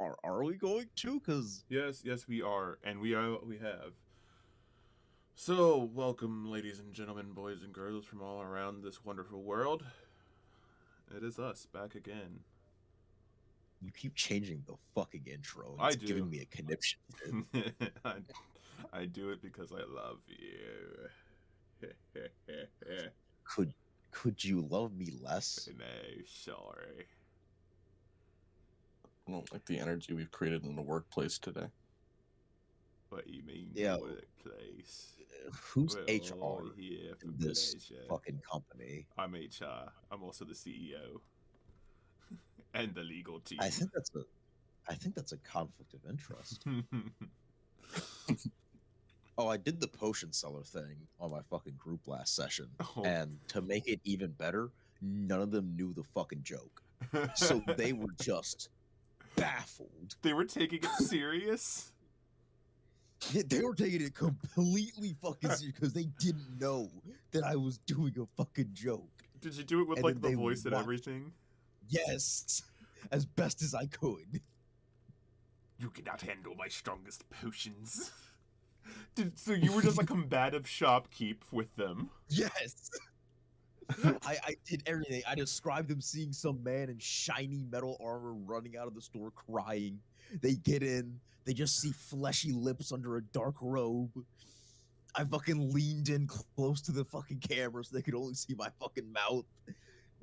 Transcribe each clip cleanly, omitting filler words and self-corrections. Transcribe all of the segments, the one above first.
Are we going to? Because Yes, we are, and we have. So, welcome, ladies and gentlemen, boys and girls from all around this wonderful world. It is us back again. you keep changing the fucking intro, and I it's giving do. me a conniption fit. I do it because I love you. Could could you love me less? No, sorry. I don't like the energy we've created in the workplace today. What do you mean, Yeah, workplace? who's We're all HR here for in this pleasure. fucking company? I'm HR. I'm also the CEO and the legal team. I think that's a conflict of interest. Oh, I did the potion seller thing on my fucking group last session, and to make it even better, none of them knew the fucking joke, so they were just baffled. They were taking it serious. They were taking it completely fucking serious because they didn't know that I was doing a fucking joke. Did you do it with And like then the they voice and watched- everything? Yes, as best as I could. You cannot handle my strongest potions. So you were just a combative shopkeep with them? Yes. I did everything. I described them seeing some man in shiny metal armor running out of the store crying. They get in, they just see fleshy lips under a dark robe. I fucking leaned in close to the fucking camera so they could only see my fucking mouth. It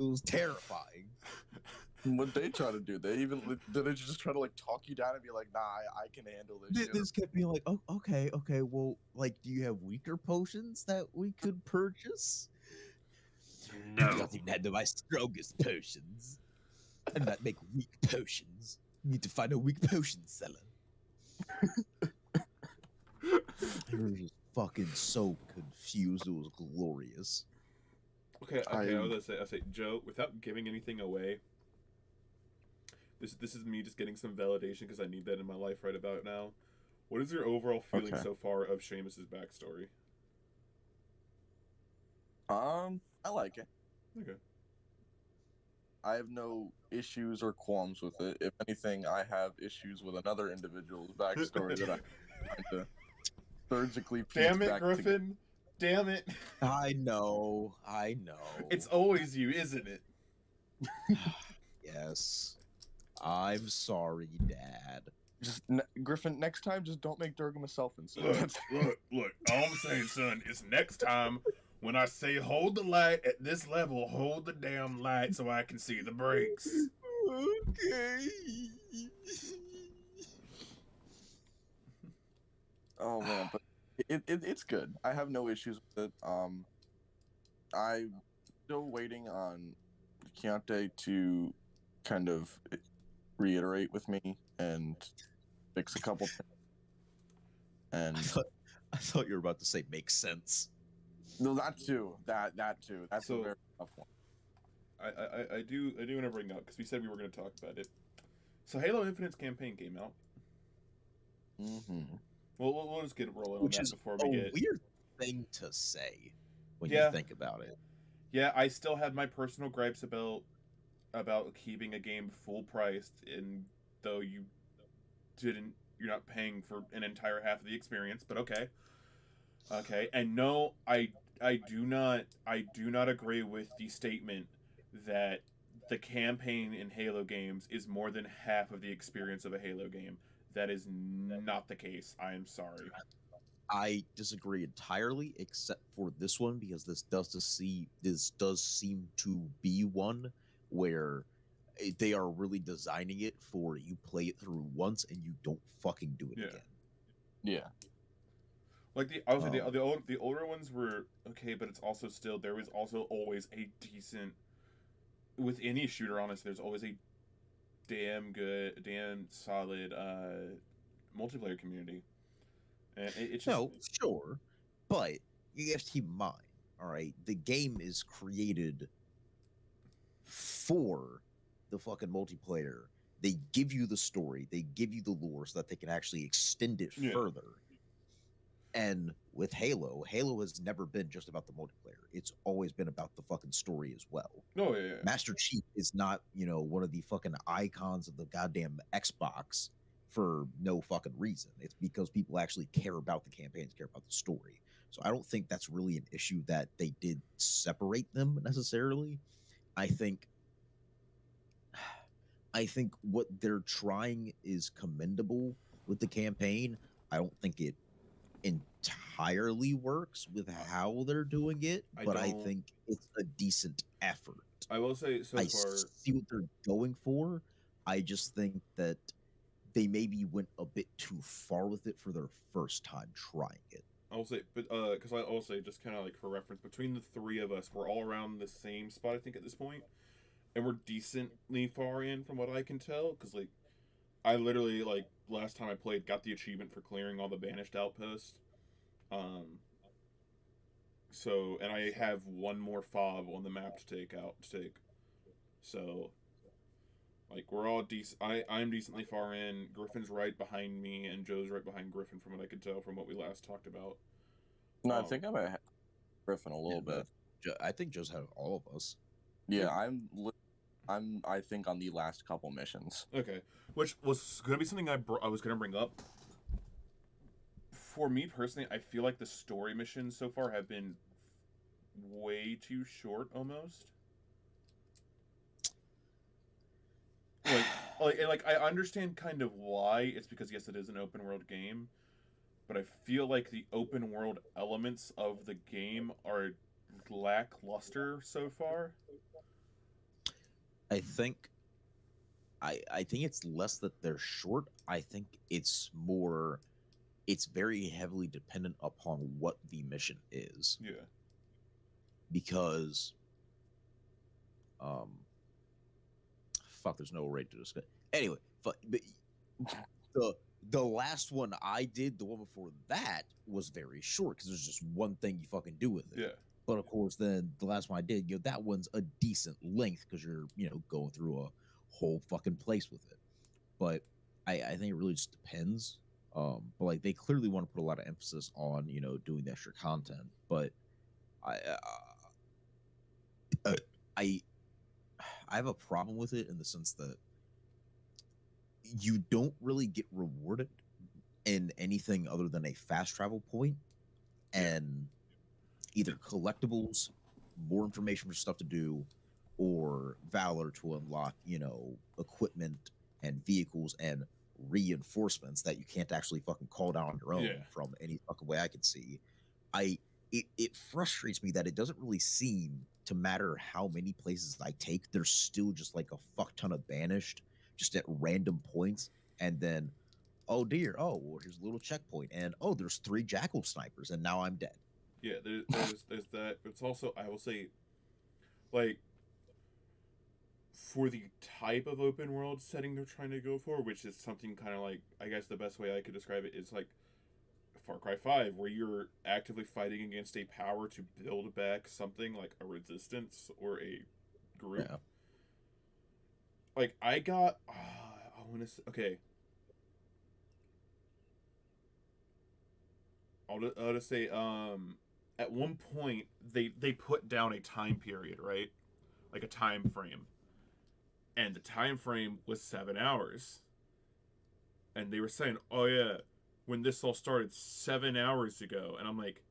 was terrifying. What they try to do? Did they just try to like talk you down and be like, "Nah, I can handle this shit." This kept being like, oh, okay, well, like, do you have weaker potions that we could purchase? No. Nothing handle my strongest potions. I do not make weak potions. You need to find a weak potion seller. They were just fucking so confused. It was glorious. Okay, I was gonna say, Joe, without giving anything away, this is me just getting some validation because I need that in my life right about now. What is your overall feeling Okay. so far of Seamus's backstory? I like it. Okay. I have no issues or qualms with it. If anything, I have issues with another individual's backstory that I'm trying to surgically piece Damn it, back Griffin! Damn it! I know. It's always you, isn't it? Yes. I'm sorry, Dad. Griffin, next time, just don't make Durgam a self-insert. Look. All I'm saying, son, is next time when I say hold the light at this level, hold the damn light so I can see the brakes. Okay. Oh man, but it's good. I have no issues with it. I'm still waiting on Keontae to kind of reiterate with me and fix a couple things. And I thought you were about to say makes sense. no, that too. That too. That's So- a very tough one. I do want to bring up because we said we were going to talk about it. So Halo Infinite's campaign came out. Mm-hmm. Well, we'll just get rolling on Which that is before a we get. weird thing to say when Yeah. you think about it. Yeah, I still have my personal gripes about keeping a game full priced, and though you're not paying for an entire half of the experience. But okay, and no, I do not agree with the statement that the campaign in Halo games is more than half of the experience of a Halo game. That is not the case. I am sorry. I disagree entirely, except for this one, because this does seem to be one where they are really designing it for you play it through once and you don't fucking do it Yeah. again. Yeah. Like the older ones were okay, but it's also still there was also always a decent with any shooter. Honestly, there's always a damn solid multiplayer community. And it's just No, sure, but you have to keep in mind, all right, the game is created for the fucking multiplayer. They give you the story, they give you the lore so that they can actually extend it Yeah. further. And with Halo has never been just about the multiplayer. It's always been about the fucking story as well. Oh yeah. Master Chief is not, one of the fucking icons of the goddamn Xbox for no fucking reason. It's because people actually care about the campaigns, care about the story. So I don't think that's really an issue that they did separate them necessarily. I think what they're trying is commendable with the campaign. I don't think it entirely works with how they're doing it, but I think it's a decent effort. I will say so I far. see what they're going for. I just think that they maybe went a bit too far with it for their first time trying it. I'll say, but because I will say, just kind of like for reference, between the three of us, we're all around the same spot, I think, at this point, and we're decently far in from what I can tell. Because like, I literally like last time I played, got the achievement for clearing all the banished outposts. Um, so and I have one more fob on the map to take. So like we're all decent. I'm decently far in. Griffin's right behind me, and Joe's right behind Griffin, from what I could tell from what we last talked about. No, I think I'm a Griffin a little bit. I think Joe's had all of us. Yeah, I think on the last couple missions. Okay, which was going to be something I was going to bring up. For me personally, I feel like the story missions so far have been way too short, almost. Like I understand kind of why. It's because yes, it is an open world game, but I feel like the open world elements of the game are lackluster so far. I think it's less that they're short. I think it's more it's very heavily dependent upon what the mission is. Yeah. Because fuck, there's no way to discuss. Anyway, but the last one I did, the one before that, was very short because there's just one thing you fucking do with it. Yeah. But of course, then the last one I did, that one's a decent length because you're, going through a whole fucking place with it. But I think it really just depends. But like they clearly want to put a lot of emphasis on, doing the extra content. But I I have a problem with it in the sense that you don't really get rewarded in anything other than a fast travel point and either collectibles, more information for stuff to do, or valor to unlock, equipment and vehicles and reinforcements that you can't actually fucking call down on your own from any fucking way I can see. It frustrates me that it doesn't really seem to matter how many places I take, there's still just like a fuck ton of banished just at random points, and then oh dear, oh well, here's a little checkpoint, and oh there's 3 jackal snipers, and now I'm dead. Yeah, there's that. It's also, I will say, like, for the type of open world setting they're trying to go for, which is something kind of like, I guess the best way I could describe it is like Far Cry 5, where you're actively fighting against a power to build back something like a resistance or a group. Yeah. Like, I want to, okay. I'll just say, at one point, they put down a time period, right? Like a time frame. And the time frame was 7 hours. And they were saying, oh yeah, when this all started 7 hours ago. And I'm like,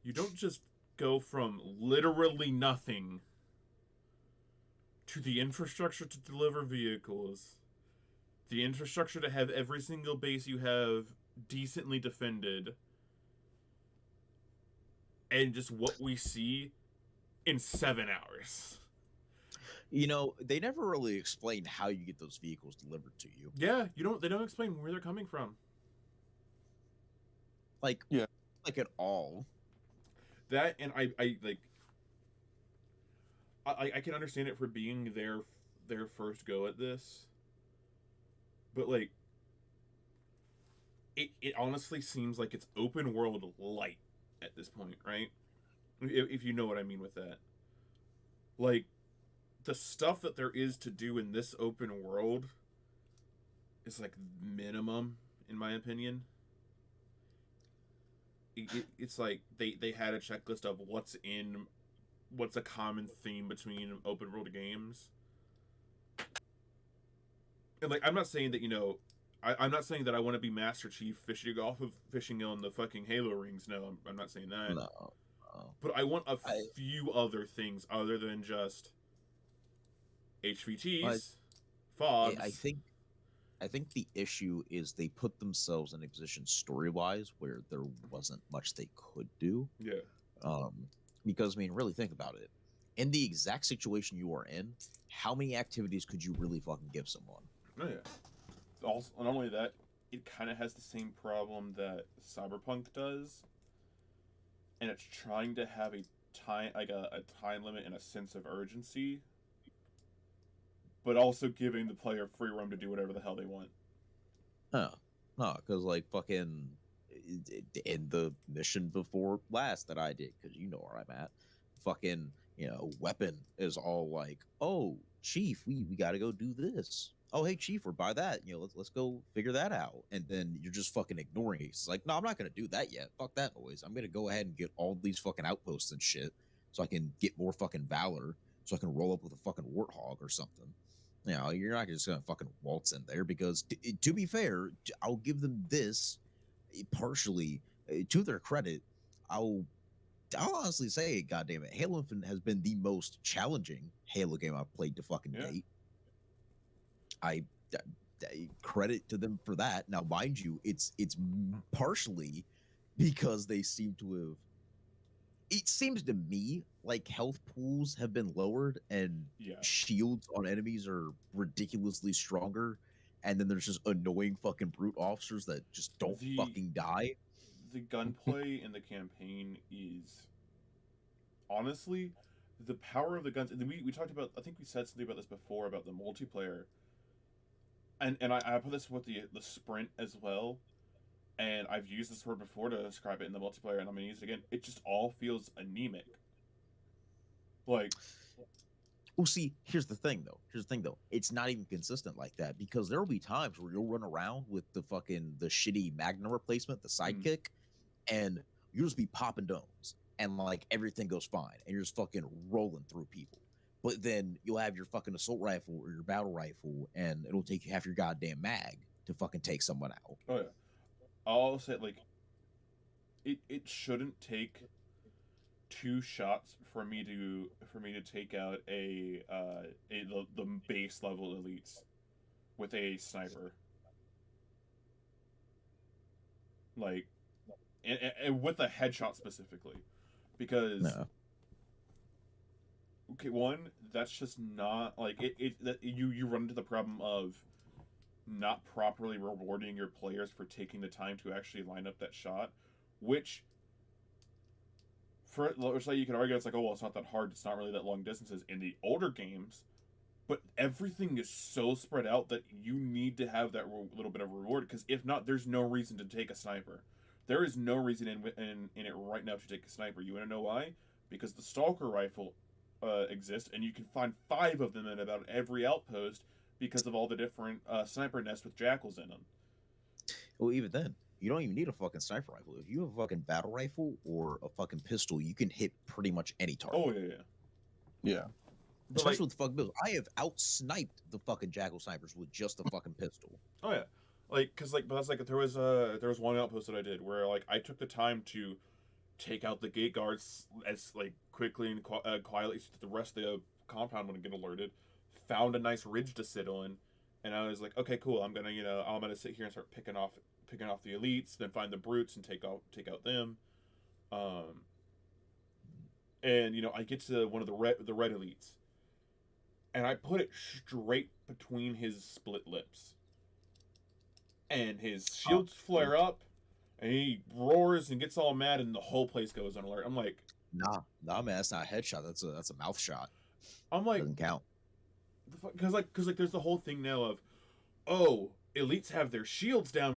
you don't just go from literally nothing to the infrastructure to deliver vehicles, the infrastructure to have every single base you have decently defended, and just what we see in 7 hours. They never really explained how you get those vehicles delivered to you. Yeah, they don't explain where they're coming from. Like at all. That, and I like I can understand it for being their first go at this. But like it honestly seems like it's open world light at this point, right? If you know what I mean with that. Like, the stuff that there is to do in this open world is like minimum, in my opinion. it's like they had a checklist of what's a common theme between open world games. And like I'm not saying that I'm not saying that I want to be Master Chief fishing on the fucking Halo rings. No, I'm not saying that. No, no. But I want a I, few other things other than just I, HVTs, I fogs. think I think the issue is they put themselves in a position story wise where there wasn't much they could do. Yeah. Um, because I mean, really think about it. In the exact situation you are in, how many activities could you really fucking give someone? Oh yeah. Also, not only that, it kind of has the same problem that Cyberpunk does, and it's trying to have a time limit and a sense of urgency, but also giving the player free roam to do whatever the hell they want. No, no, because like fucking in the mission before last that I did, because you know where I'm at, fucking weapon is all like, oh chief, we got to go do this. Oh hey chief, we're by that. Let's go figure that out. And then you're just fucking ignoring it. It's like, no, I'm not gonna do that yet. Fuck that noise. I'm gonna go ahead and get all these fucking outposts and shit, so I can get more fucking valor, so I can roll up with a fucking warthog or something. You're not just gonna fucking waltz in there because, to be fair, I'll give them this partially to their credit. I'll I'll honestly say, goddamn it, Halo Infinite has been the most challenging Halo game I've played to fucking Yeah. date. I, credit to them for that. Now, mind you, it's partially because they seem to have. It seems to me like health pools have been lowered and Yeah. shields on enemies are ridiculously stronger. And then there's just annoying fucking brute officers that just don't The fucking die. the gunplay in the campaign is honestly the power of the guns. And we talked about. I think we said something about this before about the multiplayer. And I put this with the sprint as well. And I've used this word before to describe it in the multiplayer, and I'm gonna use it again. It just all feels anemic. Like, Well, see, here's the thing though. It's not even consistent like that because there will be times where you'll run around with the shitty Magnum replacement, the mm, sidekick, and you'll just be popping domes and like everything goes fine and you're just fucking rolling through people. But then you'll have your fucking assault rifle or your battle rifle and it'll take you half your goddamn mag to fucking take someone out. oh yeah, I'll say like it shouldn't take two shots for me to take out the base level elites with a sniper, like, and with a headshot specifically, because No. okay, one, that's just not like that you run into the problem of not properly rewarding your players for taking the time to actually line up that shot, which for which like you can argue it's like, oh well, it's not that hard, it's not really that long distances in the older games, but everything is so spread out that you need to have that little bit of reward, because if not, there's no reason to take a sniper. There is no reason in it right now to take a sniper. You want to know why? Because the stalker rifle exists, and you can find 5 of them in about every outpost because of all the different sniper nests with jackals in them. Well, even then, you don't even need a fucking sniper rifle. If you have a fucking battle rifle or a fucking pistol, you can hit pretty much any Oh target. yeah, yeah. Yeah. But like, Especially with the fucking pistols. I have out sniped the fucking jackal snipers with just a fucking pistol. oh yeah, like because like, but that's like there was one outpost that I did where like I took the time to take out the gate guards as like quickly and quietly so that the rest of the compound wouldn't get alerted. Found a nice ridge to sit on, and I was like, okay, cool. I'm gonna sit here and start picking off the elites, then find the brutes and take out them. Um, and I get to one of the red elites, and I put it straight between his split lips, and his Uh, shields flare up, and he roars and gets all mad, and the whole place goes on alert. nah, man, that's not a headshot. That's a mouth shot. I'm like, Doesn't count. because like there's the whole thing now of, oh, elites have their shields down